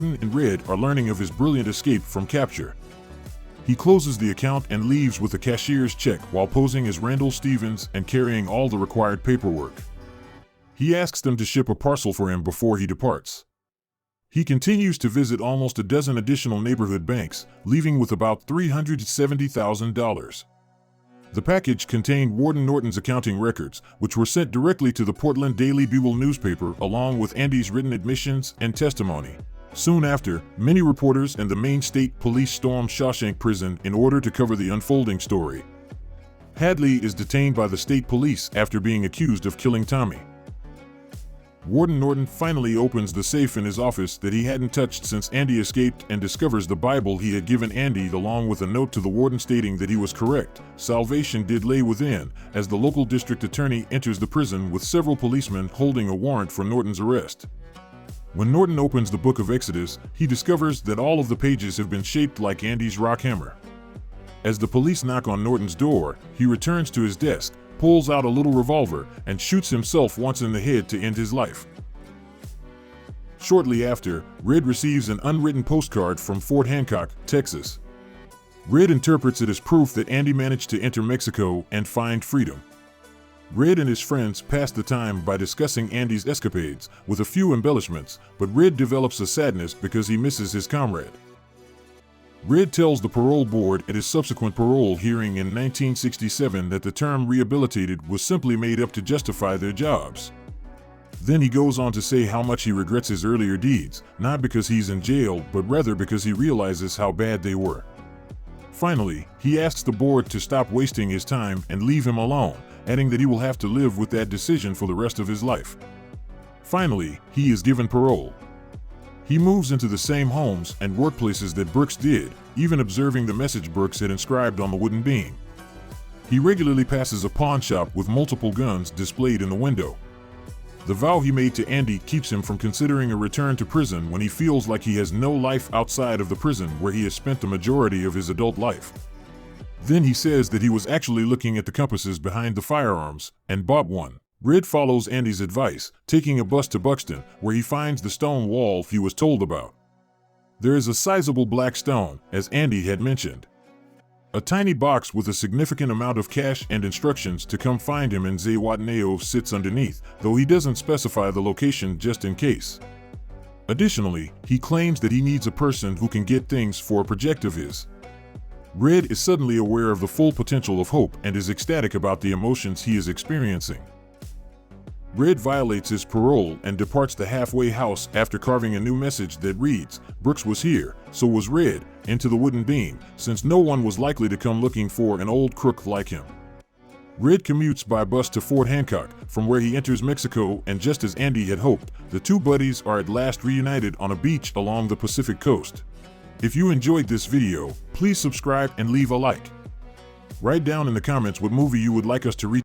and Red are learning of his brilliant escape from capture. He closes the account and leaves with a cashier's check while posing as Randall Stevens and carrying all the required paperwork. He asks them to ship a parcel for him before he departs. He continues to visit almost a dozen additional neighborhood banks, leaving with about $370,000. The package contained Warden Norton's accounting records, which were sent directly to the Portland Daily Bugle newspaper along with Andy's written admissions and testimony. Soon after, many reporters and the Maine State Police storm Shawshank Prison in order to cover the unfolding story. Hadley is detained by the state police after being accused of killing Tommy. Warden Norton finally opens the safe in his office that he hadn't touched since Andy escaped and discovers the Bible he had given Andy along with a note to the warden stating that he was correct. Salvation did lay within, as the local district attorney enters the prison with several policemen holding a warrant for Norton's arrest. When Norton opens the book of Exodus, he discovers that all of the pages have been shaped like Andy's rock hammer. As the police knock on Norton's door, he returns to his desk, pulls out a little revolver, and shoots himself once in the head to end his life. Shortly after, Red receives an unwritten postcard from Fort Hancock, Texas. Red interprets it as proof that Andy managed to enter Mexico and find freedom. Red and his friends pass the time by discussing Andy's escapades, with a few embellishments, but Red develops a sadness because he misses his comrade. Red tells the parole board at his subsequent parole hearing in 1967 that the term rehabilitated was simply made up to justify their jobs. Then he goes on to say how much he regrets his earlier deeds, not because he's in jail, but rather because he realizes how bad they were. Finally, he asks the board to stop wasting his time and leave him alone, adding that he will have to live with that decision for the rest of his life. Finally, he is given parole. He moves into the same homes and workplaces that Brooks did, even observing the message Brooks had inscribed on the wooden beam. He regularly passes a pawn shop with multiple guns displayed in the window. The vow he made to Andy keeps him from considering a return to prison when he feels like he has no life outside of the prison where he has spent the majority of his adult life. Then he says that he was actually looking at the compasses behind the firearms and bought one. Red follows Andy's advice, taking a bus to Buxton, where he finds the stone wall he was told about. There is a sizable black stone, as Andy had mentioned. A tiny box with a significant amount of cash and instructions to come find him in Zihuatanejo sits underneath, though he doesn't specify the location just in case. Additionally, he claims that he needs a person who can get things for a project of his. Red is suddenly aware of the full potential of hope and is ecstatic about the emotions he is experiencing. Red violates his parole and departs the halfway house after carving a new message that reads, "Brooks was here, so was Red," into the wooden beam, since no one was likely to come looking for an old crook like him. Red commutes by bus to Fort Hancock, from where he enters Mexico, and just as Andy had hoped, the two buddies are at last reunited on a beach along the Pacific coast. If you enjoyed this video, please subscribe and leave a like. Write down in the comments what movie you would like us to read.